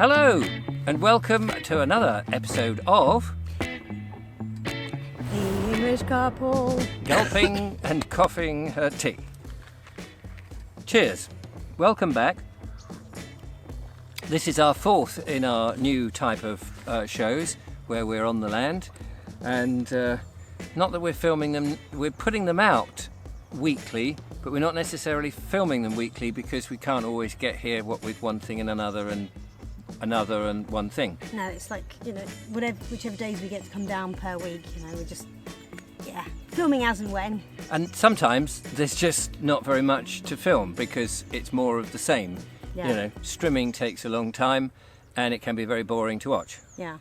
Hello, and welcome to another episode of The English Couple. Gulping and Coughing Her Tea. Cheers. Welcome back. This is our fourth in our new type of shows where we're on the land, and not that we're filming them, we're putting them out weekly, but we're not necessarily filming them weekly because we can't always get here what with one thing and another and one thing. No, it's like, whichever days we get to come down per week, we're just, filming as and when. And sometimes there's just not very much to film because it's more of the same. Yeah. Streaming takes a long time and it can be very boring to watch. Yeah.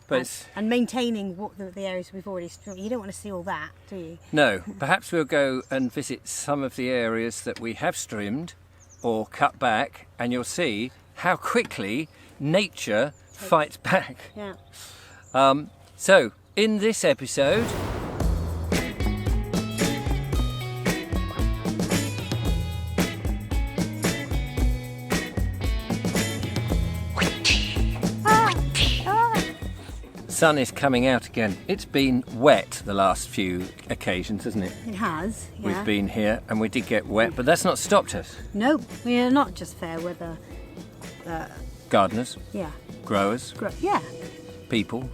But and maintaining the areas we've already streamed. You don't want to see all that, do you? No, perhaps we'll go and visit some of the areas that we have streamed or cut back, and you'll see how quickly nature fights back. Yeah. So, in this episode, sun is coming out again. It's been wet the last few occasions, hasn't it? It has, yeah. We've been here and we did get wet, but that's not stopped us. No, we are not just fair weather. Gardeners, Yeah. growers, Yeah. people.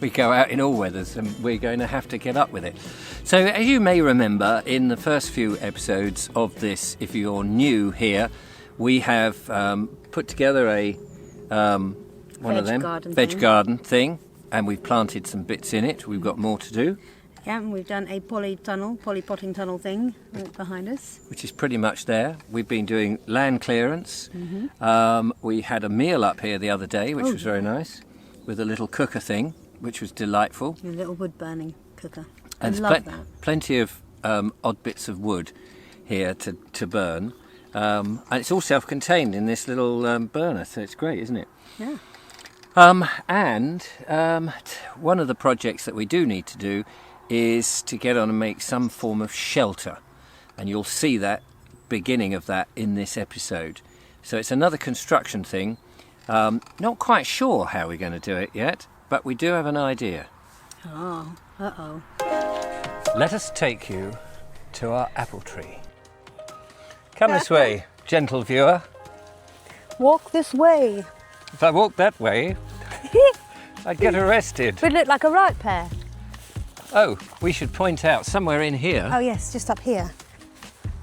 We go out in all weathers and we're going to have to get up with it. So as you may remember, in the first few episodes of this, if you're new here, we have put together a veg garden thing, and we've planted some bits in it. We've got more to do. Yeah, and we've done a poly-potting tunnel thing behind us. Which is pretty much there. We've been doing land clearance. Mm-hmm. We had a meal up here the other day, which was very nice, with a little cooker thing, which was delightful. A little wood-burning cooker. And I love that. Plenty of odd bits of wood here to burn. And it's all self-contained in this little burner, so it's great, isn't it? Yeah. One of the projects that we do need to do is to get on and make some form of shelter, and you'll see that beginning of that in this episode. So it's another construction thing. Not quite sure how we're going to do it yet, but we do have an idea. Oh, uh-oh. Let us take you to our apple tree. Come this way, gentle viewer. Walk this way. If I walked that way, I'd get arrested. Would look like a right pair. Oh, we should point out somewhere in here, Oh yes, just up here.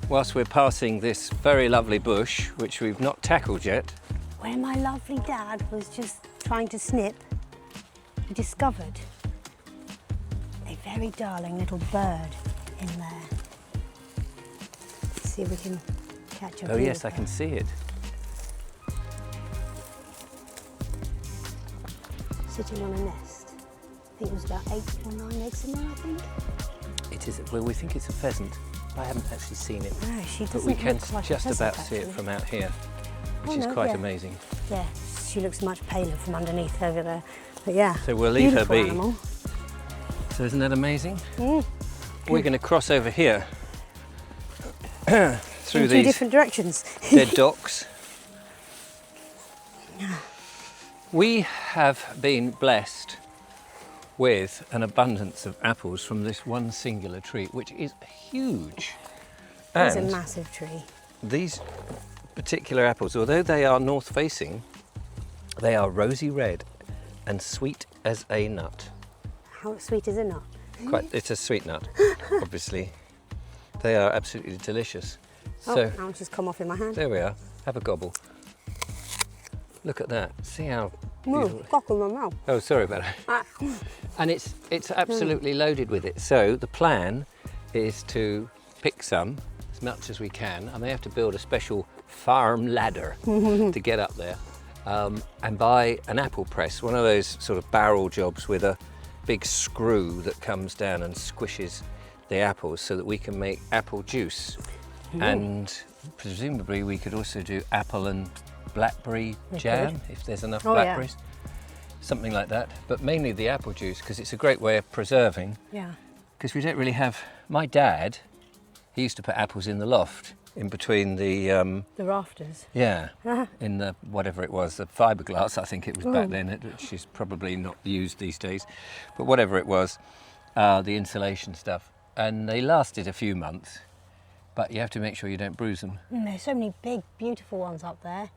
whilst we're passing this very lovely bush, which we've not tackled yet. Where my lovely dad was just trying to snip, he discovered a very darling little bird in there. Let's see if we can catch a Oh view yes, of I can her. see it. Sitting on a nest. I think it was about 8 or 9 eggs in there, I think. It is. Well, we think it's a pheasant. I haven't actually seen it, No, she doesn't but we can look like a just pheasant, about see it actually. from out here, which Oh, is no, quite yeah. amazing. Yeah, she looks much paler from underneath over there. But yeah, So we'll leave her beautiful be. animal. So isn't that amazing? Mm. We're going to cross over here through In two these different directions. dead docks. We have been blessed with an abundance of apples from this one singular tree, which is huge. It's a And massive tree. these particular apples, although they are north facing, they are rosy red and sweet as a nut. How sweet is it not? It's a sweet nut, obviously. They are absolutely delicious. So Now it's just come off in my hand. there we are. Have a gobble. Look at that. See how beautiful. Cockle my mouth. Oh, sorry about it. And it's absolutely loaded with it. So the plan is to pick some as much as we can. I may have to build a special farm ladder to get up there, and buy an apple press, one of those sort of barrel jobs with a big screw that comes down and squishes the apples so that we can make apple juice. And presumably we could also do apple and blackberry jam if there's enough blackberries. Something like that, but mainly the apple juice because it's a great way of preserving. Yeah. Because we don't really have. My dad, he used to put apples in the loft in between the rafters. yeah, in the whatever it was, the fiberglass, I think it was back then, which is probably not used these days, but whatever it was, the insulation stuff. And they lasted a few months, but you have to make sure you don't bruise them. There's so many big, beautiful ones up there.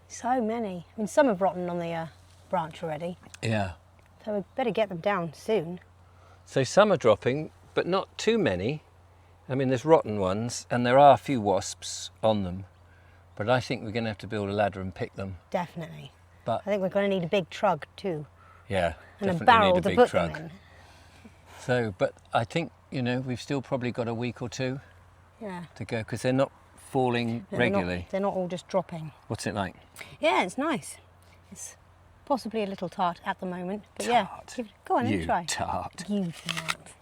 So many. I mean, some have rotten on the branch already. Yeah. So we better get them down soon. So some are dropping, but not too many. I mean, there's rotten ones, and there are a few wasps on them. But I think we're going to have to build a ladder and pick them. Definitely. But I think we're going to need a big trug too. Yeah, and a definitely barrel need a to big put trug. them in. So, but I think, you know, we've still probably got a week or two to go, because they're not falling regularly. They're not all just dropping. What's it like? Yeah, it's nice. It's possibly a little tart at the moment, but Tart. yeah, go on and try. You tart. You tart.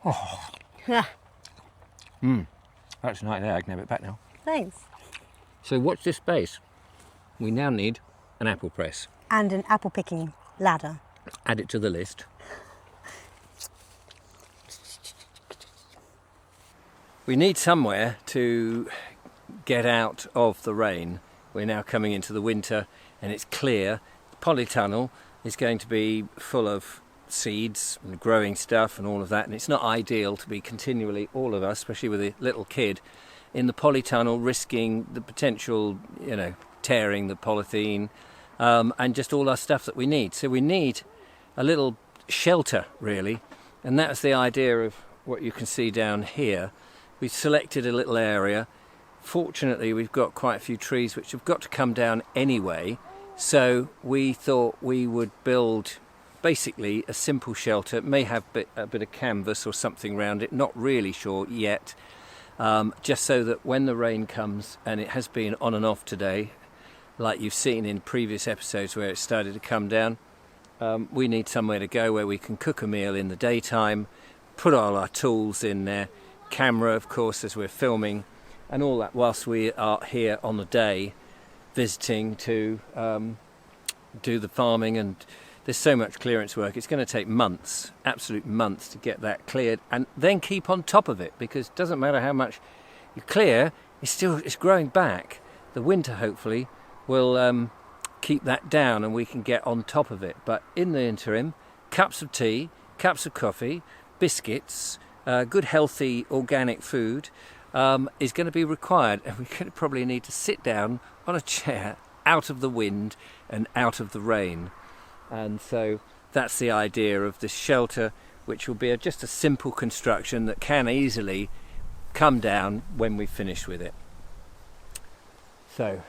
Oh. Yeah. That's nice there, I can have it back now. Thanks. So watch this space. We now need an apple press. And an apple picking ladder. Add it to the list. We need somewhere to get out of the rain. We're now coming into the winter and it's clear. The polytunnel is going to be full of seeds and growing stuff and all of that, and it's not ideal to be continually, all of us, especially with a little kid, in the polytunnel risking the potential, you know, tearing the polythene and just all our stuff that we need. So we need a little shelter really, and that's the idea of what you can see down here. We've selected a little area. Fortunately, we've got quite a few trees which have got to come down anyway, so we thought we would build basically a simple shelter. It may have a bit of canvas or something around it, not really sure yet, just so that when the rain comes, and it has been on and off today, like you've seen in previous episodes where it started to come down, we need somewhere to go where we can cook a meal in the daytime, put all our tools in there, camera of course as we're filming, and all that whilst we are here on the day visiting to do the farming. And there's so much clearance work, it's going to take months, absolute months, to get that cleared and then keep on top of it, because it doesn't matter how much you clear, it's growing back. The winter hopefully will keep that down and we can get on top of it. But in the interim, cups of tea, cups of coffee, biscuits, good healthy organic food is going to be required, and we're going to probably need to sit down on a chair out of the wind and out of the rain. And so that's the idea of this shelter, which will be just a simple construction that can easily come down when we finish with it. So,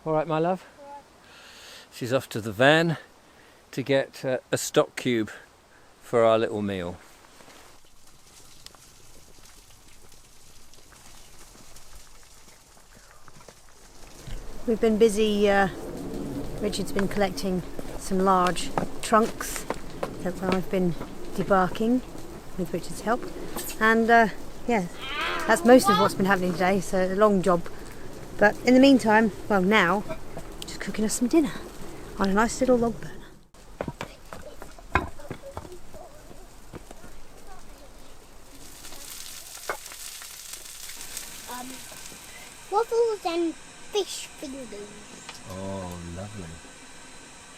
all right, my love? She's off to the van to get a stock cube for our little meal. We've been busy, Richard's been collecting some large trunks that I've been debarking with Richard's help. And yeah, that's most of what's been happening today, so a long job. But in the meantime, well now, just cooking us some dinner on a nice little log burner. Waffles and fish fingers. Oh, lovely.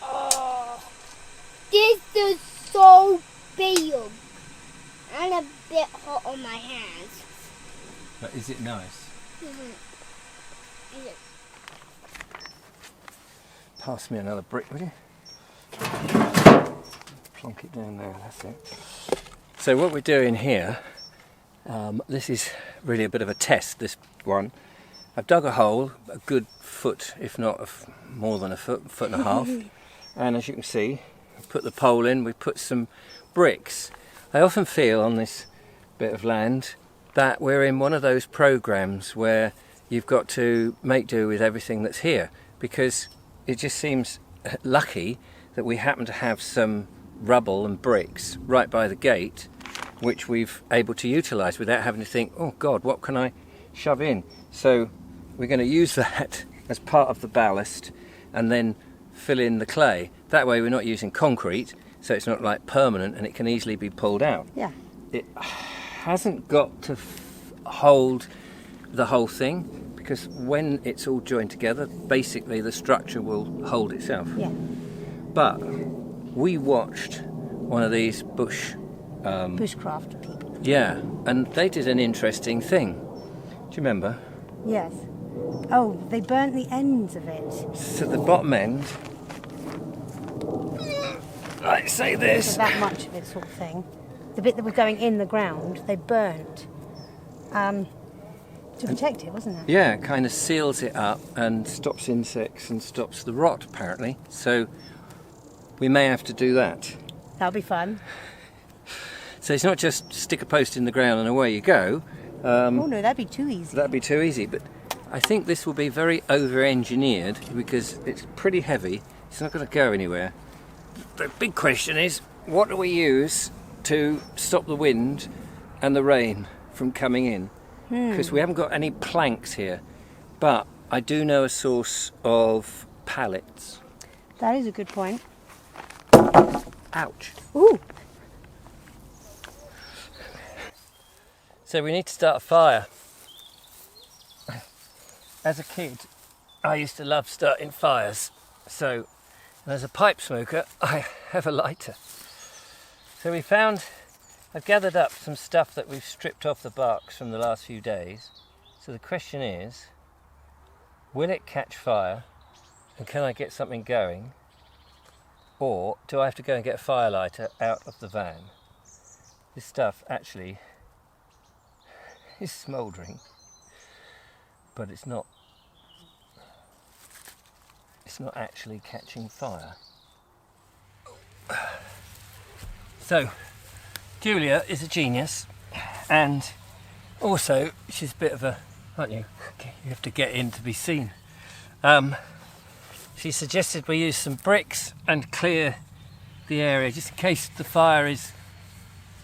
Oh, this is so big and a bit hot on my hands. But is it nice? Mm-hmm. Pass me another brick, will you? Plonk it down there, that's it. So what we're doing here, this is really a bit of a test, this one. I've dug a hole, a good foot, if not more than a foot and a half. And as you can see, we put the pole in, we put some bricks. I often feel on this bit of land that we're in one of those programs where you've got to make do with everything that's here, because it just seems lucky that we happen to have some rubble and bricks right by the gate, which we've able to utilise without having to think, oh God, what can I shove in? So we're going to use that as part of the ballast and then fill in the clay. That way we're not using concrete, so it's not like permanent and it can easily be pulled out. Yeah. It hasn't got to hold the whole thing, because when it's all joined together, basically the structure will hold itself. Yeah. But we watched one of these Bushcraft people. yeah, and they did an interesting thing. Do you remember? Yes. Oh, they burnt the ends of it. So the bottom end, like say this. So that much of it, sort of thing. The bit that was going in the ground, they burnt to protect it, wasn't it? Yeah, kind of seals it up and stops insects and stops the rot, apparently. So we may have to do that. That'll be fun. So it's not just stick a post in the ground and away you go. Oh no, that'd be too easy. That'd be too easy. But I think this will be very over-engineered because it's pretty heavy. It's not going to go anywhere. The big question is, what do we use to stop the wind and the rain from coming in? Because we haven't got any planks here. But I do know a source of pallets. That is a good point. Ouch. Ooh. So we need to start a fire. As a kid, I used to love starting fires. So as a pipe smoker, I have a lighter. So I've gathered up some stuff that we've stripped off the barks from the last few days. So the question is, will it catch fire and can I get something going? Or do I have to go and get a fire lighter out of the van? This stuff actually is smouldering, but it's not actually catching fire. So Julia is a genius, and also she's a bit of a, aren't you? You have to get in to be seen. She suggested we use some bricks and clear the area just in case the fire is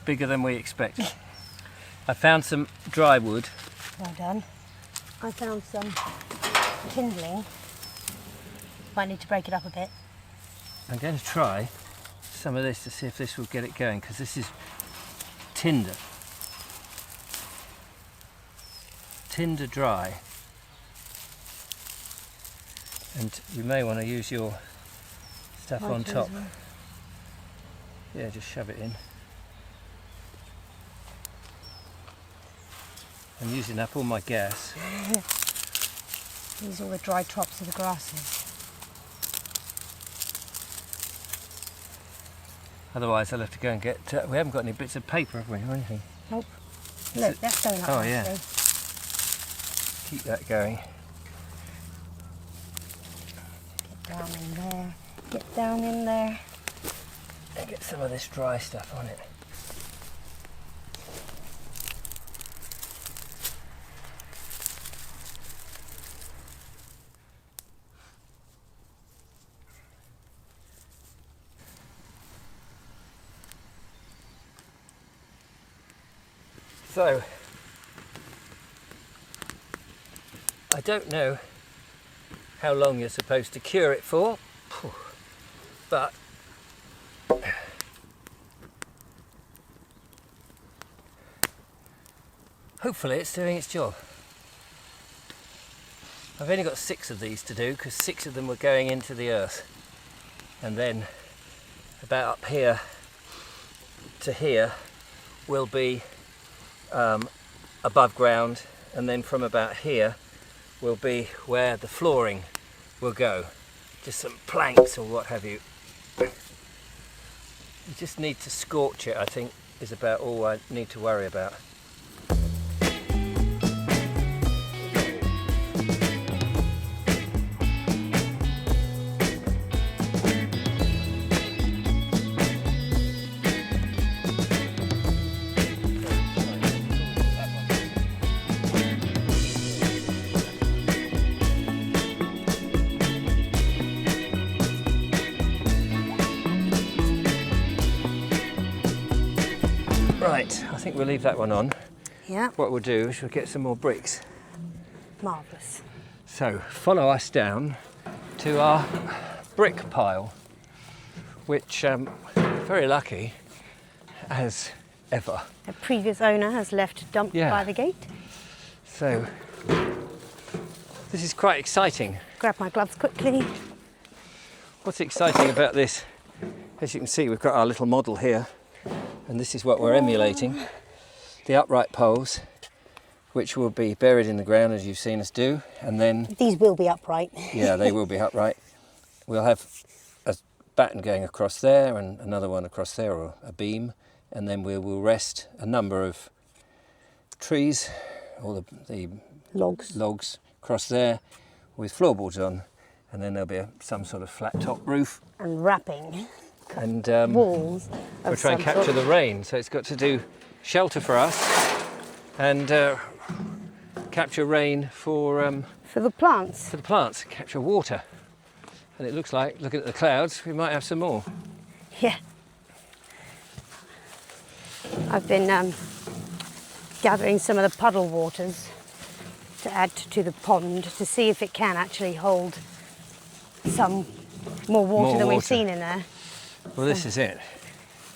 bigger than we expect. I found some dry wood. Well done. I found some kindling. Might need to break it up a bit. I'm going to try some of this to see if this will get it going, because this is tinder. Tinder dry. And you may want to use your stuff on top. Yeah, just shove it in. I'm using up all my gas. These are all the dry tops of the grasses. Otherwise I'll have to go and get... we haven't got any bits of paper, have we, or anything? Nope. Look, that's going up Oh, yeah. nicely. Keep that going. Get down in there. Get down in there. And get some of this dry stuff on it. So, I don't know how long you're supposed to cure it for, but hopefully it's doing its job. I've only got 6 of these to do because 6 of them were going into the earth, and then about up here to here will be above ground, and then from about here will be where the flooring will go, just some planks or what have you. You just need to scorch it, I think, is about all I need to worry about. Right, I think we'll leave that one on. Yeah. What we'll do is we'll get some more bricks. Marvellous. So follow us down to our brick pile, which very lucky as ever. A previous owner has left dumped Yeah. by the gate. So This is quite exciting. Grab my gloves quickly. What's exciting about this, as you can see, we've got our little model here, and this is what we're emulating. The upright poles, which will be buried in the ground as you've seen us do, and then... These will be upright. Yeah, they will be upright. We'll have a batten going across there and another one across there, or a beam, and then we will rest a number of trees, or the logs across there with floorboards on, and then there'll be some sort of flat top roof. And wrapping. And walls. We'll try and capture the rain, so it's got to do shelter for us and capture rain for the plants. For the plants, capture water. And it looks like, looking at the clouds, we might have some more. Yeah. I've been gathering some of the puddle waters to add to the pond to see if it can actually hold some more water than we've seen in there. Well, this is it.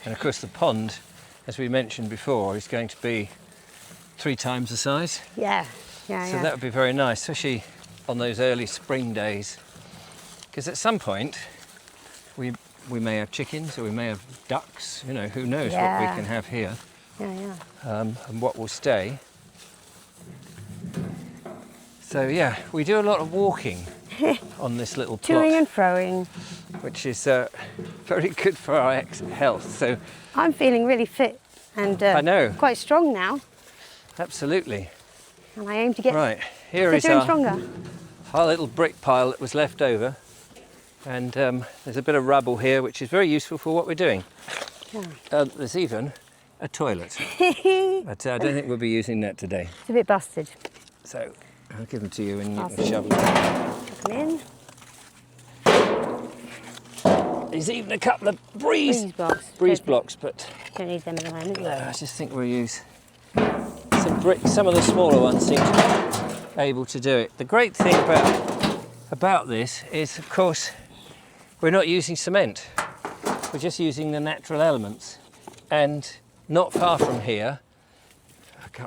And of course the pond, as we mentioned before, is going to be 3 times the size. Yeah. So that would be very nice, especially on those early spring days. Because at some point, we may have chickens or we may have ducks, you know, who knows what we can have here. And what will stay. So yeah, we do a lot of walking on this little plot. Toing and froing. Which is very good for our health. So I'm feeling really fit and I know. Quite strong now. Absolutely. And I aim to get here is stronger. Our little brick pile that was left over. And there's a bit of rubble here, which is very useful for what we're doing. There's even a toilet. But I don't think we'll be using that today. It's a bit busted. So I'll give them to you and you can shove them Put them in. There's even a couple of breeze blocks, but don't need them at the moment. I just think we'll use some bricks. Some of the smaller ones seem to be able to do it. The great thing about this is, of course, we're not using cement. We're just using the natural elements. And not far from here,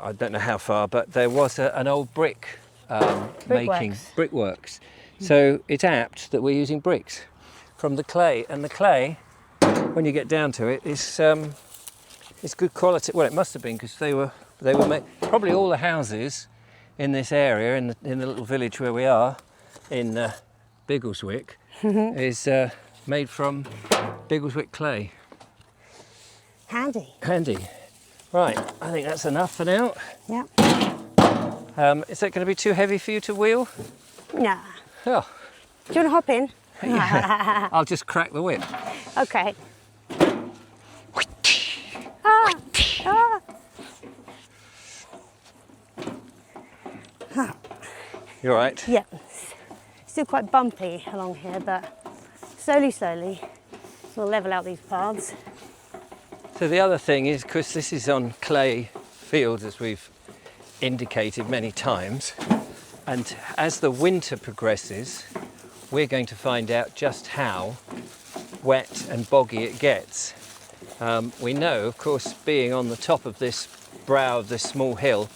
I don't know how far, but there was an old brickworks. So it's apt that we're using bricks from the clay, and the clay, when you get down to it, is good quality. Well, it must have been, because they were made. Probably all the houses in this area, in the little village where we are, in Biggleswick, is made from Biggleswick clay. Handy. Right, I think that's enough for now. Yeah. Is that going to be too heavy for you to wheel? Nah. Oh. Do you want to hop in? Yeah. I'll just crack the whip. Okay. You all right? Yeah. Still quite bumpy along here, but slowly we'll level out these paths. So the other thing is, because this is on clay fields, as we've indicated many times, and as the winter progresses, we're going to find out just how wet and boggy it gets. We know, of course, being on the top of this brow of this small hill,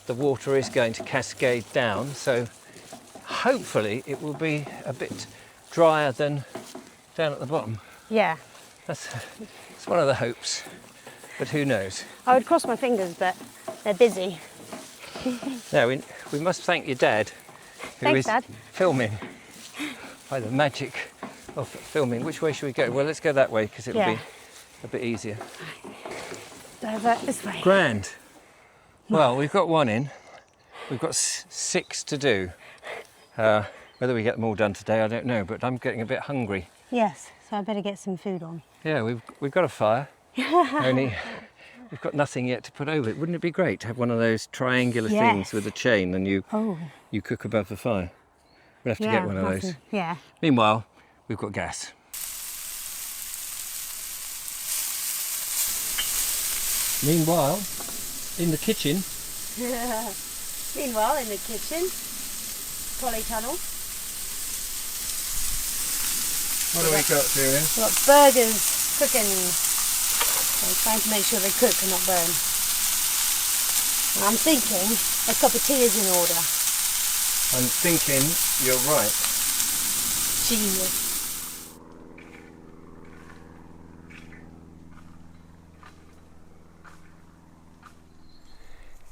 the water is going to cascade down, so hopefully it will be a bit drier than down at the bottom. Yeah. It's one of the hopes, but who knows? I would cross my fingers, but they're busy. Now, we must thank your dad, who Thanks, is Dad. filming by the magic of filming. Which way should we go? Well, let's go that way, because it'll be a bit easier. Divert this way. Grand. Well, we've got one in. We've got 6 to do. Whether we get them all done today, I don't know, but I'm getting a bit hungry. Yes, so I better get some food on. Yeah, we've got a fire. Only we've got nothing yet to put over it. Wouldn't it be great to have one of those triangular things with a chain, and you cook above the fire? We'll have to get one of those. Yeah. Meanwhile, we've got gas. Meanwhile, in the kitchen. Meanwhile, in the kitchen, polytunnel. What do we got here? We've got burgers cooking. So trying to make sure they cook and not burn. And I'm thinking a cup of tea is in order. I'm thinking you're right. Genius.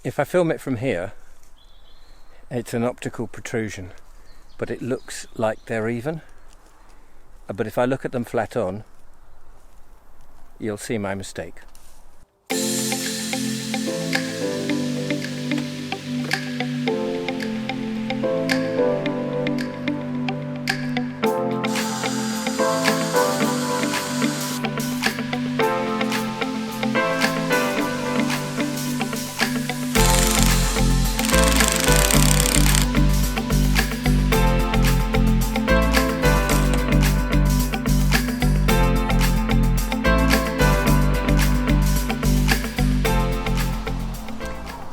If I film it from here, it's an optical protrusion, but it looks like they're even. But if I look at them flat on, you'll see my mistake.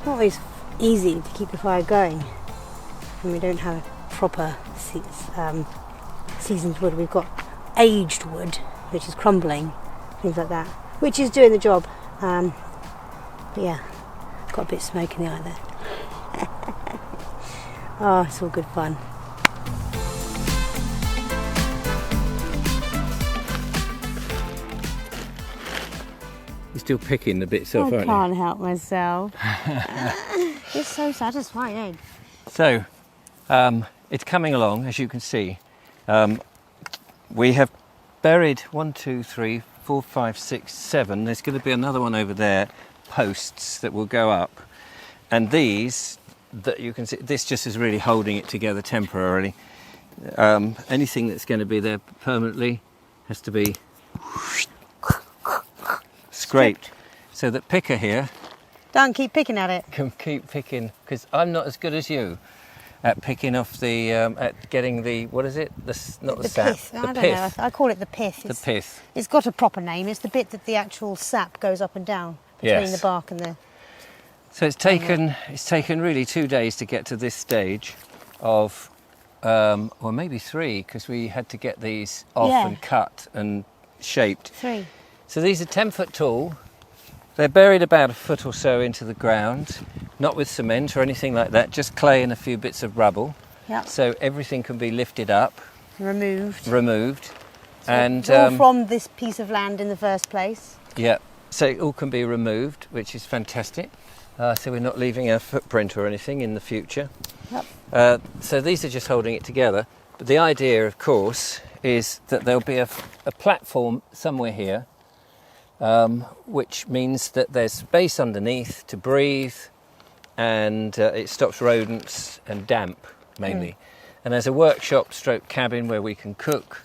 Always easy to keep the fire going when we don't have proper seasoned wood. We've got aged wood, which is crumbling, things like that, which is doing the job. But yeah, got a bit of smoke in the eye there. Oh, it's all good fun. You're still picking the bits off, I aren't can't help myself. It's so satisfying, eh? So, it's coming along, as you can see. We have buried 1, 2, 3, 4, 5, 6, 7. There's going to be another one over there, posts that will go up. And these, that you can see, this just is really holding it together temporarily. Anything that's going to be there permanently has to be scraped. So that picker here Don't keep picking at it. can keep picking, because I'm not as good as you at picking off the, at getting the, what is it? Not the sap, pith. the I don't pith. know. I call it the pith. The pith. It's got a proper name. It's the bit that the actual sap goes up and down between Yes. the bark and the... So it's taken really 2 days to get to this stage of, or maybe 3, because we had to get these off Yeah. and cut and shaped. 3. So these are 10 foot tall. They're buried about a foot or so into the ground, not with cement or anything like that, just clay and a few bits of rubble. Yep. So everything can be lifted up, Removed. removed, and It's all from this piece of land in the first place. yeah, so it all can be removed, which is fantastic. So we're not leaving a footprint or anything in the future. Yep. So these are just holding it together. But the idea, of course, is that there'll be a platform somewhere here, which means that there's space underneath to breathe, and it stops rodents and damp, mainly. And there's a workshop stroke cabin where we can cook,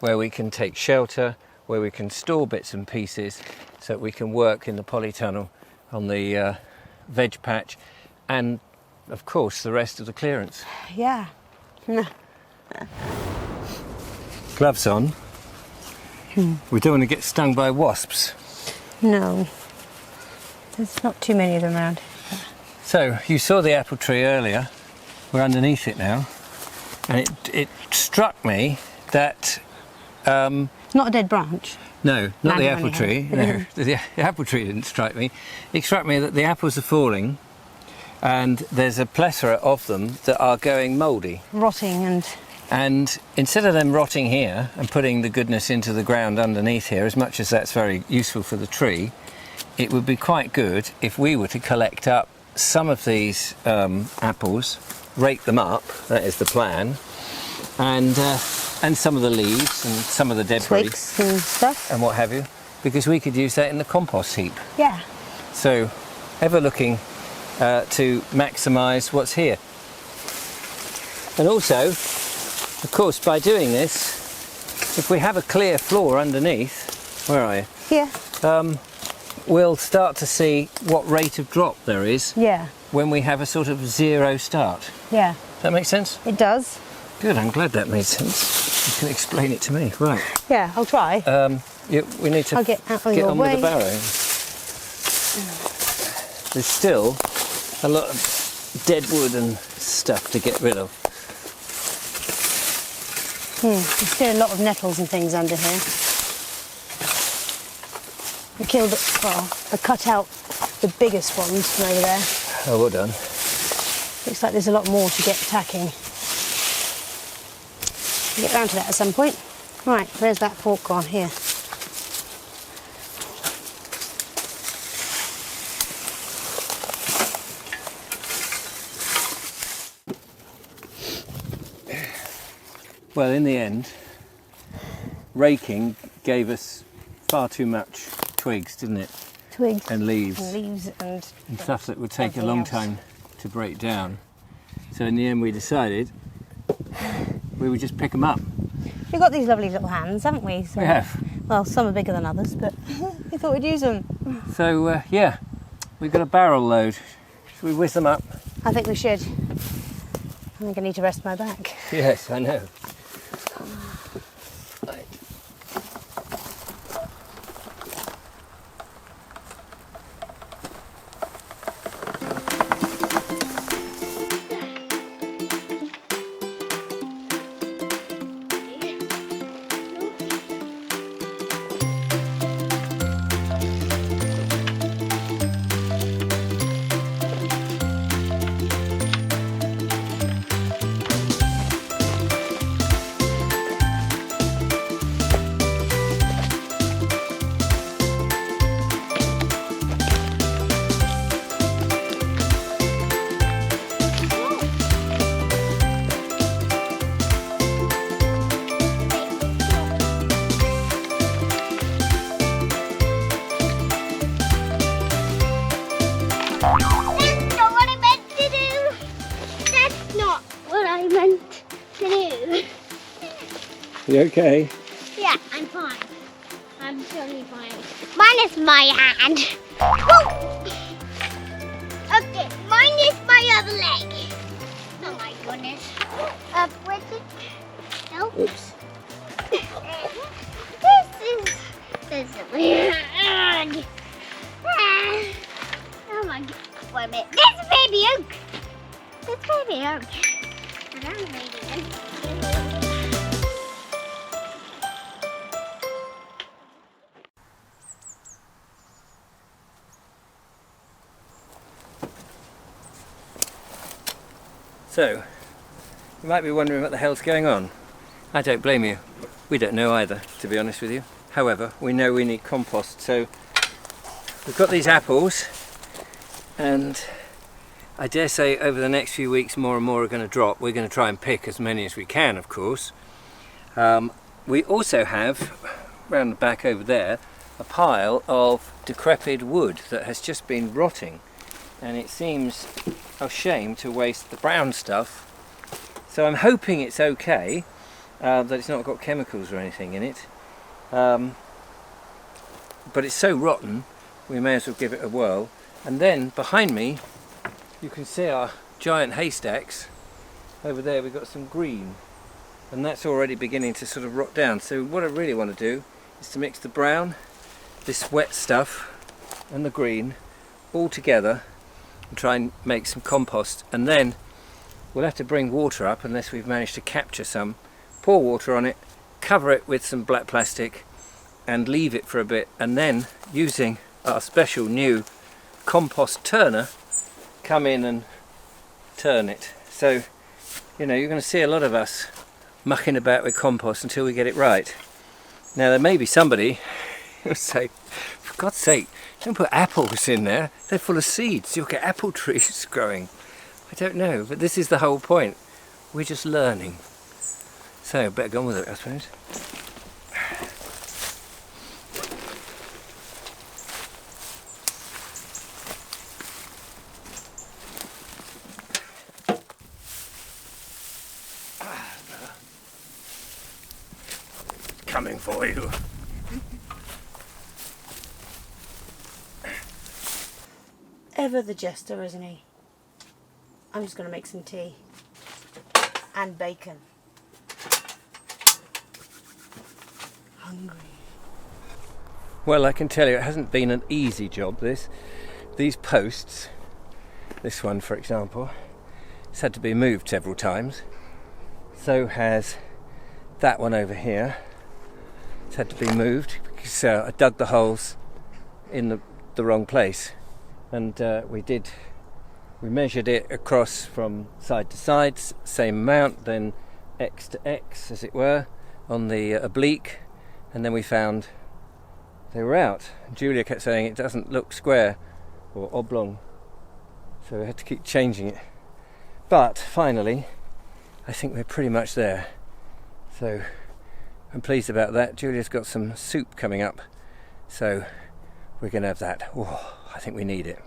where we can take shelter, where we can store bits and pieces, so that we can work in the polytunnel on the veg patch, and of course the rest of the clearance. Yeah. Gloves on. We don't want to get stung by wasps. No. There's not too many of them around. So you saw the apple tree earlier. We're underneath it now, and it struck me that Not a dead branch. no, not the Landed on apple your tree. head. No, the apple tree didn't strike me. It struck me that the apples are falling, and there's a plethora of them that are going mouldy. Rotting and... And instead of them rotting here and putting the goodness into the ground underneath here, as much as that's very useful for the tree, it would be quite good if we were to collect up some of these apples, rake them up, that is the plan, and some of the leaves and some of the debris twigs and stuff. and what have you, because we could use that in the compost heap. Yeah. So, ever looking to maximise what's here. And also, of course, by doing this, if we have a clear floor underneath, where are you? Here. We'll start to see what rate of drop there is Yeah. when we have a sort of zero start. Yeah. Does that make sense? It does. Good, I'm glad that made sense. You can explain it to me. Right. Yeah, I'll try. We need to I'll get out of get your on way. with the barrow. There's still a lot of dead wood and stuff to get rid of. There's still a lot of nettles and things under here. We killed, well, I cut out the biggest ones from over there. Oh, well done. Looks like there's a lot more to get tacking. We'll get round to that at some point. Right, where's that fork gone? Here. Well, in the end, raking gave us far too much twigs, didn't it? Twigs and leaves and stuff that would take a everything long else. time to break down. So in the end, we decided we would just pick them up. We've got these lovely little hands, haven't we? So, We have. well, some are bigger than others, but we thought we'd use them. So yeah, we've got a barrel load. Should we whiz them up? I think we should. I think I need to rest my back. Yes, I know. Right. That's not what I meant to do. That's not what I meant to do. You okay? Yeah, I'm fine. I'm totally fine. Minus my hand. Woo! Okay, minus my other leg. Oh my goodness. Where's it? No. Oops. This is weird. Oh my god. Wait a minute. This is baby oak. This is baby oak. And I'm baby oak. So, you might be wondering what the hell's going on. I don't blame you. We don't know either, to be honest with you. However, we know we need compost, so we've got these apples, and I dare say over the next few weeks more and more are going to drop. We're going to try and pick as many as we can, of course. We also have, round the back over there, a pile of decrepit wood that has just been rotting, and it seems a shame to waste the brown stuff. So I'm hoping it's okay, that it's not got chemicals or anything in it. But it's so rotten, we may as well give it a whirl. And then behind me, you can see our giant haystacks. Over there we've got some green, and that's already beginning to sort of rot down. So what I really want to do is to mix the brown, this wet stuff, and the green all together and try and make some compost. And then we'll have to bring water up unless we've managed to capture some, pour water on it, cover it with some black plastic and leave it for a bit, and then using our special new compost turner, come in and turn it. So, you know, you're going to see a lot of us mucking about with compost until we get it right. Now there may be somebody who'll say, for God's sake, don't put apples in there, they're full of seeds, you'll get apple trees growing. I don't know, but this is the whole point. We're just learning. So, better go on with it, I suppose. Coming for you. Ever the jester, isn't he? I'm just going to make some tea and bacon. Hungry. Well, I can tell you it hasn't been an easy job, this. These posts, this one for example, it's had to be moved several times. So has that one over here. It's had to be moved because I dug the holes in the wrong place, and we did We measured it across from side to side, same amount, then X to X, as it were, on the oblique, and then we found they were out. Julia kept saying it doesn't look square or oblong, so we had to keep changing it. But finally, I think we're pretty much there. So I'm pleased about that. Julia's got some soup coming up, so we're going to have that. Oh, I think we need it.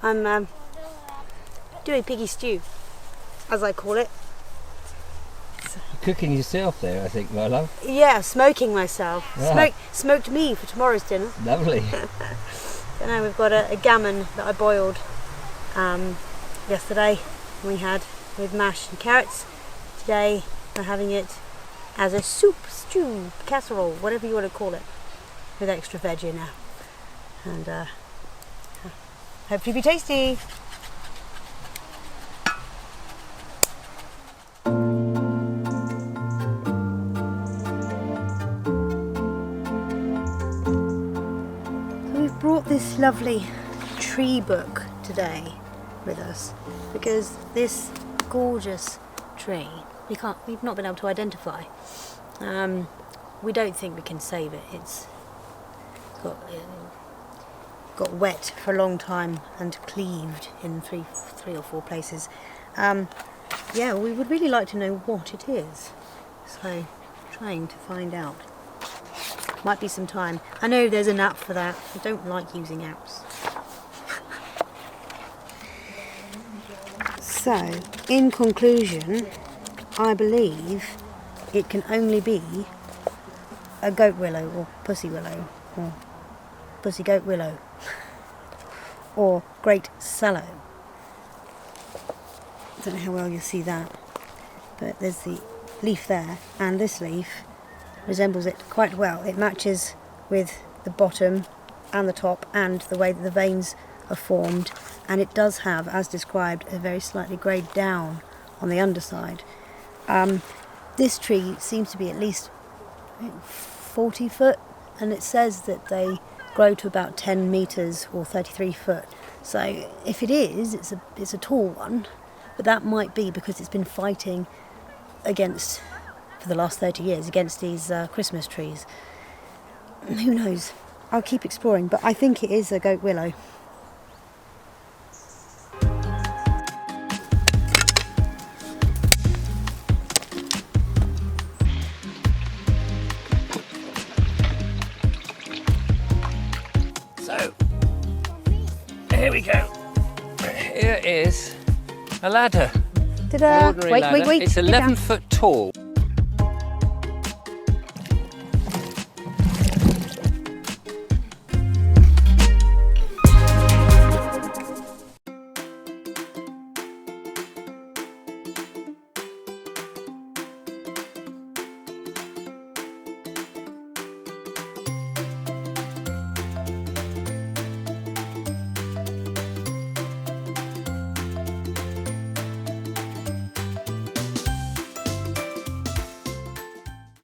I'm doing piggy stew, as I call it. You're cooking yourself there, I think, my love. Yeah, smoking myself. Yeah. Smoked me for tomorrow's dinner. Lovely. So now we've got a gammon that I boiled yesterday. We had with mash and carrots. Today we're having it as a soup, stew, casserole, whatever you want to call it, with extra veg in there. And hopefully be tasty. So we've brought this lovely tree book today with us because this gorgeous tree we've not been able to identify. We don't think we can save it. It's got wet for a long time and cleaved in three or four places. Yeah, we would really like to know what it is. So, trying to find out. Might be some time. I know there's an app for that. I don't like using apps. So, in conclusion, I believe it can only be a goat willow or pussy willow or pussy goat willow or great sallow. I don't know how well you'll see that, but there's the leaf there, and this leaf resembles it quite well. It matches with the bottom and the top and the way that the veins are formed, and it does have, as described, a very slightly greyed down on the underside. This tree seems to be at least 40 foot, and it says that they grow to about 10 metres or 33 foot. So if it is, it's a tall one, but that might be because it's been fighting against, for the last 30 years, against these Christmas trees. Who knows? I'll keep exploring, but I think it is a goat willow. So, here we go. Here is a ladder. Ta-da! Ordinary ladder. Wait. It's 11 foot tall.